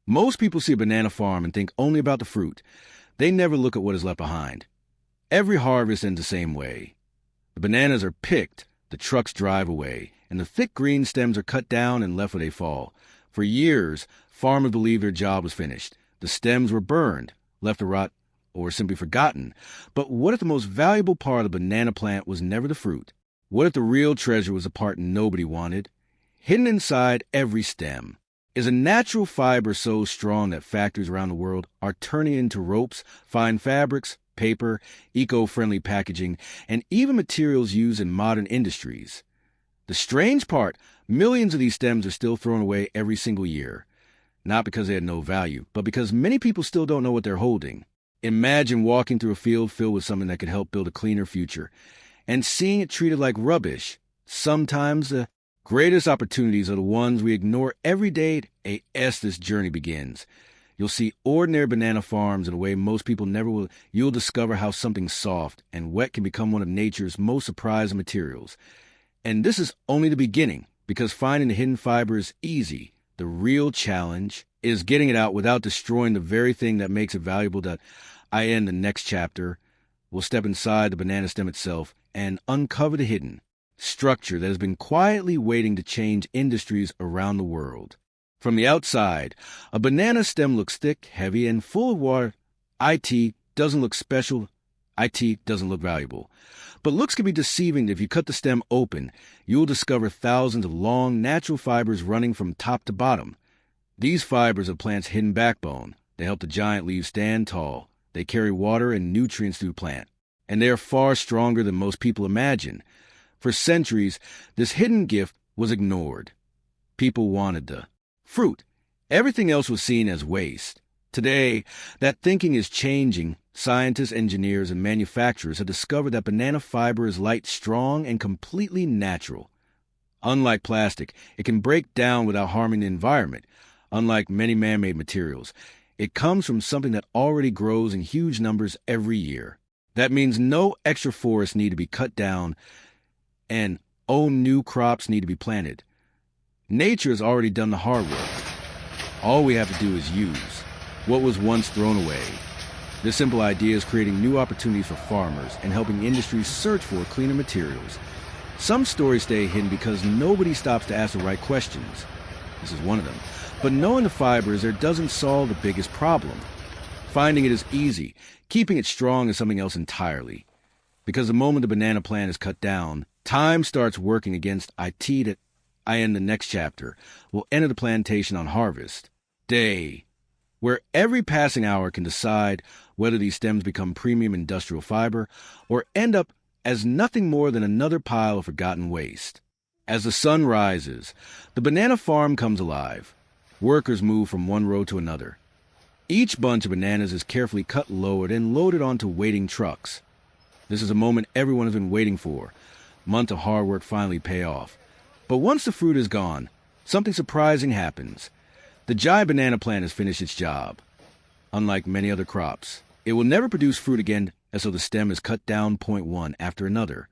Most people see a banana farm and think only about the fruit. They never look at what is left behind. Every harvest ends the same way. The bananas are picked, the trucks drive away, and the thick green stems are cut down and left where they fall. For years, farmers believed their job was finished. The stems were burned, left to rot, or simply forgotten. But what if the most valuable part of the banana plant was never the fruit? What if the real treasure was the part nobody wanted? Hidden inside every stem is a natural fiber so strong that factories around the world are turning it into ropes, fine fabrics, paper, eco-friendly packaging, and even materials used in modern industries. The strange part, millions of these stems are still thrown away every single year. Not because they had no value, but because many people still don't know what they're holding. Imagine walking through a field filled with something that could help build a cleaner future, and seeing it treated like rubbish. Sometimes the greatest opportunities are the ones we ignore every day as this journey begins. You'll see ordinary banana farms in a way most people never will. You'll discover how something soft and wet can become one of nature's most surprising materials. And this is only the beginning, because finding the hidden fiber is easy. The real challenge is getting it out without destroying the very thing that makes it valuable. That I end the next chapter. We'll step inside the banana stem itself and uncover the hidden structure that has been quietly waiting to change industries around the world. From the outside, a banana stem looks thick, heavy, and full of water. It doesn't look special. It doesn't look valuable. But looks can be deceiving. If you cut the stem open, you'll discover thousands of long, natural fibers running from top to bottom. These fibers are plant's hidden backbone. They help the giant leaves stand tall. They carry water and nutrients through the plant. And they are far stronger than most people imagine. For centuries, this hidden gift was ignored. People wanted the fruit. Everything else was seen as waste. Today, that thinking is changing. Scientists, engineers, and manufacturers have discovered that banana fiber is light, strong, and completely natural. Unlike plastic, it can break down without harming the environment. Unlike many man-made materials, it comes from something that already grows in huge numbers every year. That means no extra forests need to be cut down and new crops need to be planted. Nature has already done the hard work. All we have to do is use what was once thrown away. This simple idea is creating new opportunities for farmers and helping industries search for cleaner materials. Some stories stay hidden because nobody stops to ask the right questions. This is one of them. But knowing the fibers there doesn't solve the biggest problem. Finding it is easy. Keeping it strong is something else entirely. Because the moment the banana plant is cut down, time starts working against it. That I end the next chapter. We'll enter the plantation on harvest day, where every passing hour can decide whether these stems become premium industrial fiber or end up as nothing more than another pile of forgotten waste. As the sun rises, the banana farm comes alive. Workers move from one row to another. Each bunch of bananas is carefully cut, lowered, and loaded onto waiting trucks. This is a moment everyone has been waiting for. Months of hard work finally pay off. But once the fruit is gone, something surprising happens. The giant banana plant has finished its job. Unlike many other crops, it will never produce fruit again, and so the stem is cut down point one after another.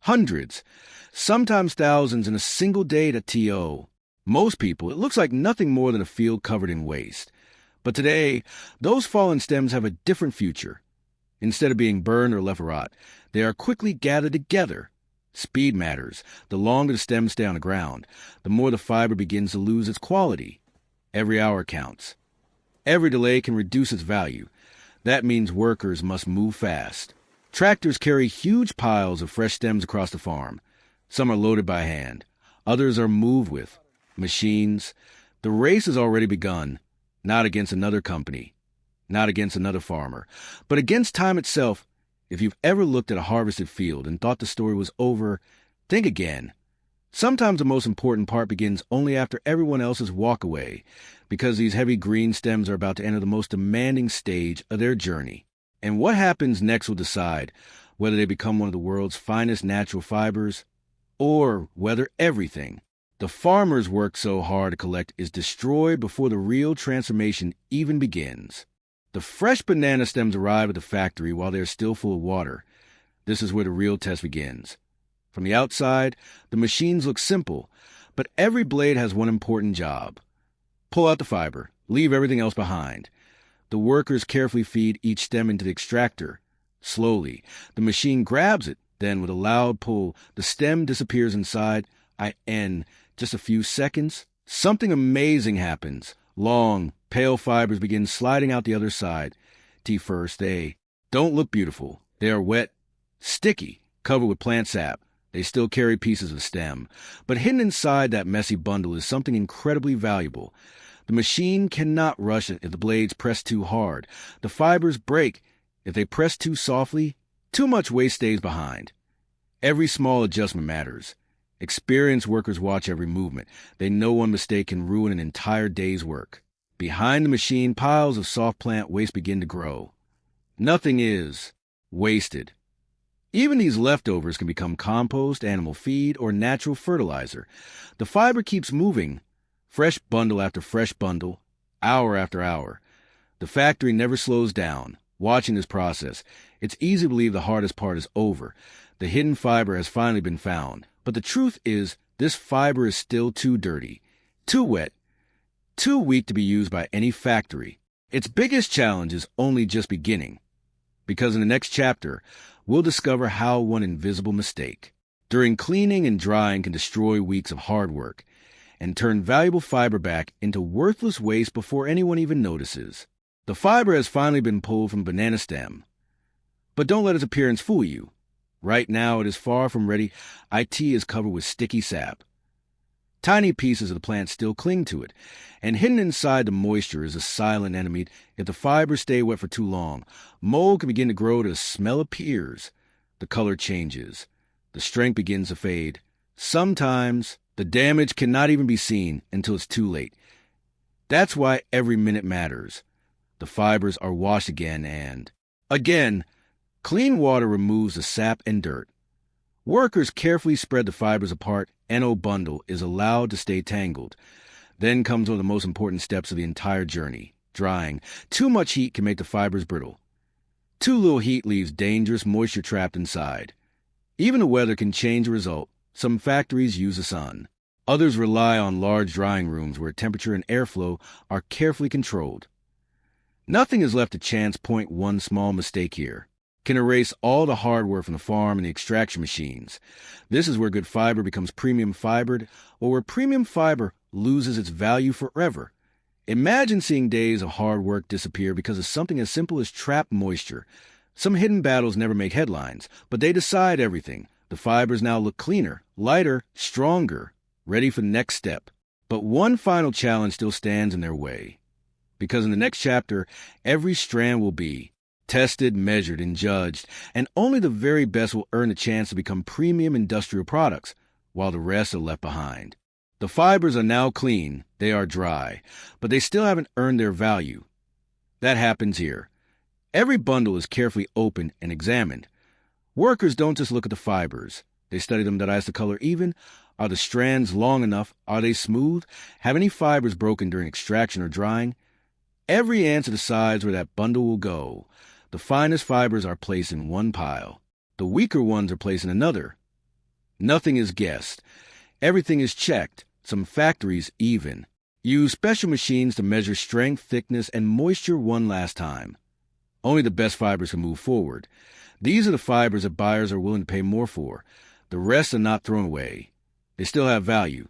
Hundreds, sometimes thousands in a single day to most people, it looks like nothing more than a field covered in waste. But today, those fallen stems have a different future. Instead of being burned or left to rot, they are quickly gathered together. Speed matters. The longer the stems stay on the ground, the more the fiber begins to lose its quality. Every hour counts. Every delay can reduce its value. That means workers must move fast. Tractors carry huge piles of fresh stems across the farm. Some are loaded by hand. Others are moved with machines. The race has already begun, not against another company, not against another farmer, but against time itself. If you've ever looked at a harvested field and thought the story was over, think again. Sometimes the most important part begins only after everyone else's walk away, because these heavy green stems are about to enter the most demanding stage of their journey. And what happens next will decide whether they become one of the world's finest natural fibers, or whether everything the farmers worked so hard to collect is destroyed before the real transformation even begins. The fresh banana stems arrive at the factory while they are still full of water. This is where the real test begins. From the outside, the machines look simple, but every blade has one important job. Pull out the fiber, leave everything else behind. The workers carefully feed each stem into the extractor. Slowly, the machine grabs it. Then, with a loud pull, the stem disappears inside. In just a few seconds, something amazing happens. Long, pale fibers begin sliding out the other side. First, they don't look beautiful. They are wet, sticky, covered with plant sap. They still carry pieces of the stem. But hidden inside that messy bundle is something incredibly valuable. The machine cannot rush it if the blades press too hard. The fibers break. If they press too softly, too much waste stays behind. Every small adjustment matters. Experienced workers watch every movement. They know one mistake can ruin an entire day's work. Behind the machine, piles of soft plant waste begin to grow. Nothing is wasted. Even these leftovers can become compost, animal feed, or natural fertilizer. The fiber keeps moving, fresh bundle after fresh bundle, hour after hour. The factory never slows down. Watching this process, it's easy to believe the hardest part is over. The hidden fiber has finally been found. But the truth is, this fiber is still too dirty, too wet, too weak to be used by any factory. Its biggest challenge is only just beginning. Because in the next chapter, we'll discover how one invisible mistake during cleaning and drying can destroy weeks of hard work and turn valuable fiber back into worthless waste before anyone even notices. The fiber has finally been pulled from banana stem. But don't let its appearance fool you. Right now, it is far from ready. It is covered with sticky sap. Tiny pieces of the plant still cling to it, and hidden inside the moisture is a silent enemy. If the fibers stay wet for too long, mold can begin to grow. The smell appears. The color changes. The strength begins to fade. Sometimes, the damage cannot even be seen until it's too late. That's why every minute matters. The fibers are washed again and again. Clean water removes the sap and dirt. Workers carefully spread the fibers apart. No bundle is allowed to stay tangled. Then comes one of the most important steps of the entire journey, drying. Too much heat can make the fibers brittle. Too little heat leaves dangerous moisture trapped inside. Even the weather can change the result. Some factories use the sun. Others rely on large drying rooms where temperature and airflow are carefully controlled. Nothing is left to chance. One small mistake here can erase all the hard work from the farm and the extraction machines. This is where good fiber becomes premium fibered, or where premium fiber loses its value forever. Imagine seeing days of hard work disappear because of something as simple as trapped moisture. Some hidden battles never make headlines, but they decide everything. The fibers now look cleaner, lighter, stronger, ready for the next step. But one final challenge still stands in their way. Because in the next chapter, every strand will be tested, measured, and judged, and only the very best will earn the chance to become premium industrial products, while the rest are left behind. The fibers are now clean, they are dry, but they still haven't earned their value. That happens here. Every bundle is carefully opened and examined. Workers don't just look at the fibers. They study them. Did I ask the color even? Are the strands long enough? Are they smooth? Have any fibers broken during extraction or drying? Every answer decides where that bundle will go. The finest fibers are placed in one pile. The weaker ones are placed in another. Nothing is guessed. Everything is checked. Some factories even use special machines to measure strength, thickness, and moisture one last time. Only the best fibers can move forward. These are the fibers that buyers are willing to pay more for. The rest are not thrown away. They still have value.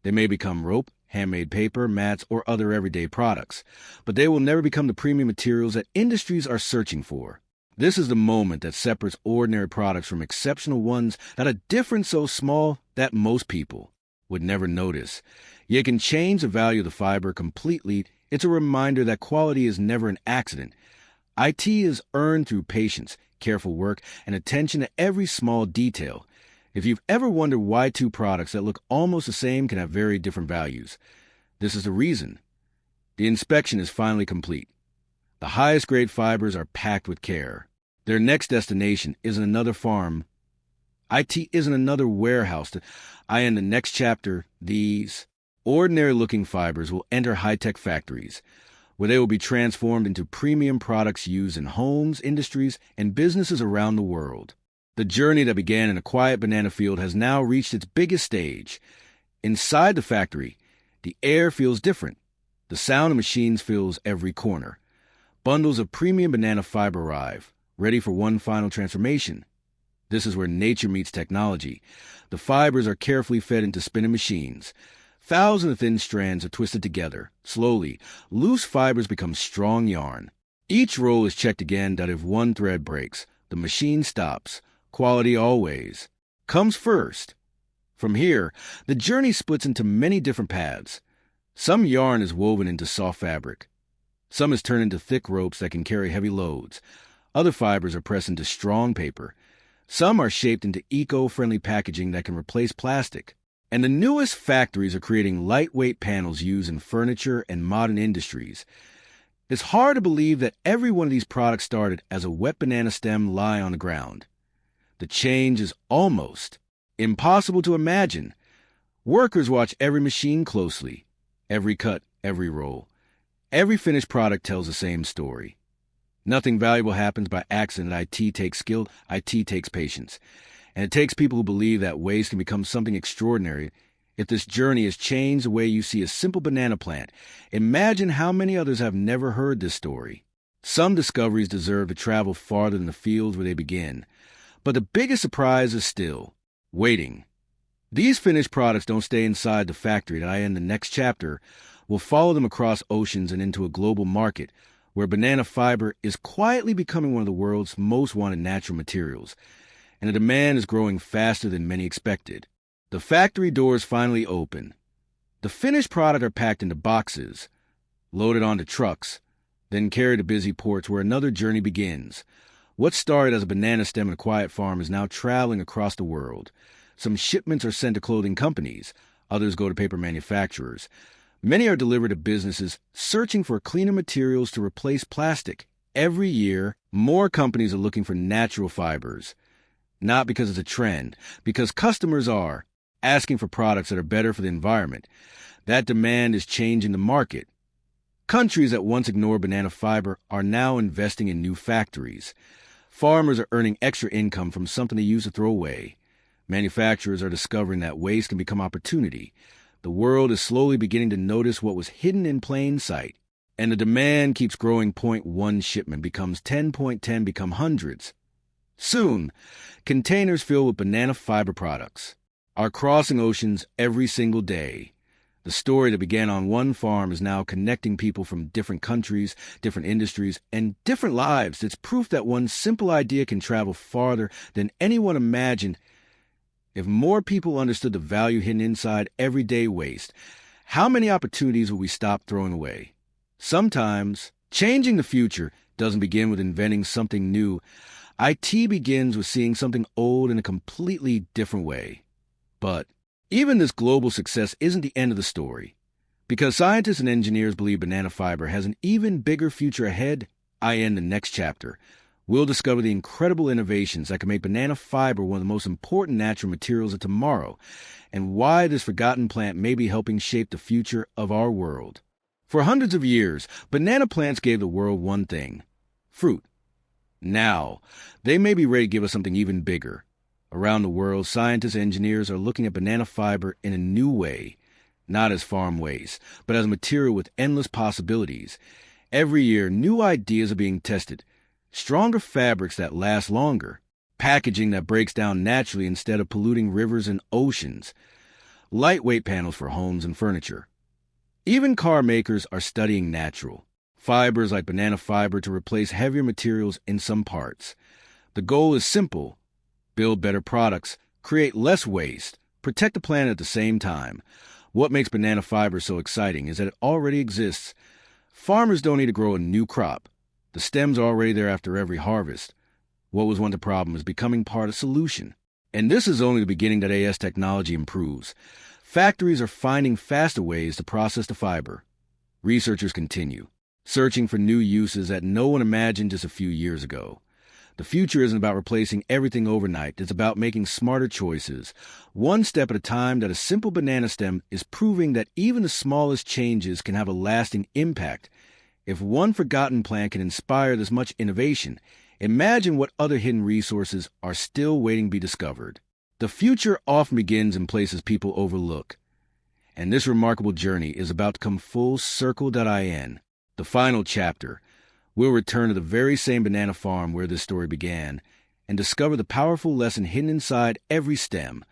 They may become rope, handmade paper, mats, or other everyday products, but they will never become the premium materials that industries are searching for. This is the moment that separates ordinary products from exceptional ones that are different, so small that most people would never notice. Yet can change the value of the fiber completely. It's a reminder that quality is never an accident. IT is earned through patience, careful work, and attention to every small detail. If you've ever wondered why two products that look almost the same can have very different values, this is the reason. The inspection is finally complete. The highest grade fibers are packed with care. Their next destination isn't another farm. IT isn't another warehouse. In the next chapter, these ordinary-looking fibers will enter high-tech factories, where they will be transformed into premium products used in homes, industries, and businesses around the world. The journey that began in a quiet banana field has now reached its biggest stage. Inside the factory, the air feels different. The sound of machines fills every corner. Bundles of premium banana fiber arrive, ready for one final transformation. This is where nature meets technology. The fibers are carefully fed into spinning machines. Thousands of thin strands are twisted together. Slowly, loose fibers become strong yarn. Each roll is checked again that if one thread breaks, the machine stops. Quality always comes first. From here, the journey splits into many different paths. Some yarn is woven into soft fabric. Some is turned into thick ropes that can carry heavy loads. Other fibers are pressed into strong paper. Some are shaped into eco-friendly packaging that can replace plastic. And the newest factories are creating lightweight panels used in furniture and modern industries. It's hard to believe that every one of these products started as a wet banana stem lying on the ground. The change is almost impossible to imagine. Workers watch every machine closely. Every cut, every roll. Every finished product tells the same story. Nothing valuable happens by accident. IT takes skill, IT takes patience. And it takes people who believe that waste can become something extraordinary. If this journey has changed the way you see a simple banana plant, imagine how many others have never heard this story. Some discoveries deserve to travel farther than the fields where they begin. But the biggest surprise is still waiting. These finished products don't stay inside the factory that I end the next chapter. We'll follow them across oceans and into a global market where banana fiber is quietly becoming one of the world's most wanted natural materials. And the demand is growing faster than many expected. The factory doors finally open. The finished product are packed into boxes, loaded onto trucks, then carried to busy ports where another journey begins. What started as a banana stem in a quiet farm is now traveling across the world. Some shipments are sent to clothing companies, others go to paper manufacturers. Many are delivered to businesses searching for cleaner materials to replace plastic. Every year, more companies are looking for natural fibers. Not because it's a trend, because customers are asking for products that are better for the environment. That demand is changing the market. Countries that once ignored banana fiber are now investing in new factories. Farmers are earning extra income from something they used to throw away. Manufacturers are discovering that waste can become opportunity. The world is slowly beginning to notice what was hidden in plain sight. And the demand keeps growing. 0.1 shipment becomes 10.10 become hundreds. Soon, containers filled with banana fiber products are crossing oceans every single day. The story that began on one farm is now connecting people from different countries, different industries, and different lives. It's proof that one simple idea can travel farther than anyone imagined. If more people understood the value hidden inside everyday waste, how many opportunities will we stop throwing away? Sometimes, changing the future doesn't begin with inventing something new. IT begins with seeing something old in a completely different way. But even this global success isn't the end of the story. Because scientists and engineers believe banana fiber has an even bigger future ahead, I end the next chapter. We'll discover the incredible innovations that can make banana fiber one of the most important natural materials of tomorrow, and why this forgotten plant may be helping shape the future of our world. For hundreds of years, banana plants gave the world one thing: fruit. Now, they may be ready to give us something even bigger. Around the world, scientists and engineers are looking at banana fiber in a new way, not as farm waste, but as a material with endless possibilities. Every year, new ideas are being tested. Stronger fabrics that last longer, packaging that breaks down naturally instead of polluting rivers and oceans, lightweight panels for homes and furniture. Even car makers are studying natural fibers like banana fiber to replace heavier materials in some parts. The goal is simple: build better products, create less waste, protect the planet at the same time. What makes banana fiber so exciting is that it already exists. Farmers don't need to grow a new crop. The stem's are already there after every harvest. What was once a problem is becoming part of the solution. And this is only the beginning that AS technology improves. Factories are finding faster ways to process the fiber. Researchers continue, searching for new uses that no one imagined just a few years ago. The future isn't about replacing everything overnight. It's about making smarter choices, one step at a time. That a simple banana stem is proving that even the smallest changes can have a lasting impact. If one forgotten plant can inspire this much innovation, imagine what other hidden resources are still waiting to be discovered. The future often begins in places people overlook. And this remarkable journey is about to come full circle.in. The final chapter. We'll return to the very same banana farm where this story began and discover the powerful lesson hidden inside every stem,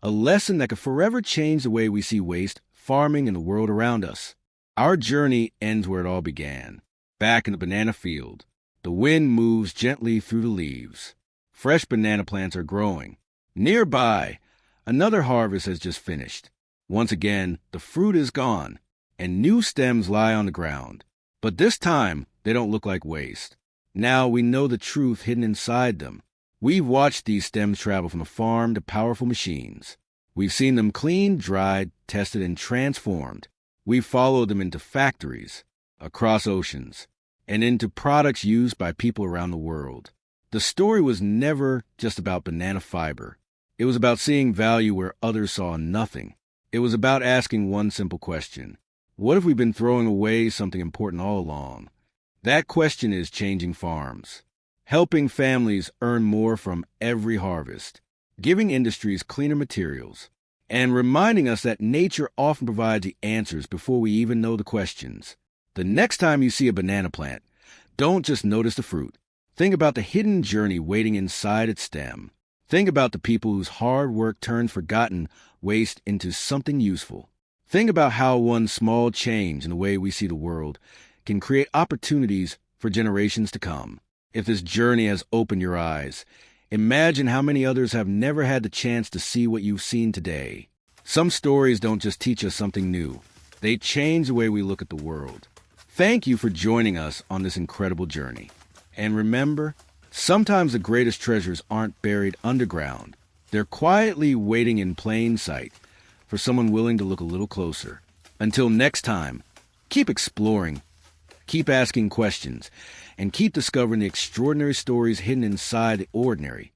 a lesson that could forever change the way we see waste, farming, and the world around us. Our journey ends where it all began, back in the banana field. The wind moves gently through the leaves. Fresh banana plants are growing. Nearby, another harvest has just finished. Once again, the fruit is gone, and new stems lie on the ground. But this time, they don't look like waste. Now we know the truth hidden inside them. We've watched these stems travel from the farm to powerful machines. We've seen them cleaned, dried, tested, and transformed. We've followed them into factories, across oceans, and into products used by people around the world. The story was never just about banana fiber. It was about seeing value where others saw nothing. It was about asking one simple question. What if we've been throwing away something important all along? That question is changing farms, helping families earn more from every harvest, giving industries cleaner materials, and reminding us that nature often provides the answers before we even know the questions. The next time you see a banana plant, don't just notice the fruit. Think about the hidden journey waiting inside its stem. Think about the people whose hard work turns forgotten waste into something useful. Think about how one small change in the way we see the world can create opportunities for generations to come. If this journey has opened your eyes, imagine how many others have never had the chance to see what you've seen today. Some stories don't just teach us something new. They change the way we look at the world. Thank you for joining us on this incredible journey. And remember, sometimes the greatest treasures aren't buried underground. They're quietly waiting in plain sight for someone willing to look a little closer. Until next time, keep exploring, keep asking questions, and keep discovering the extraordinary stories hidden inside the ordinary.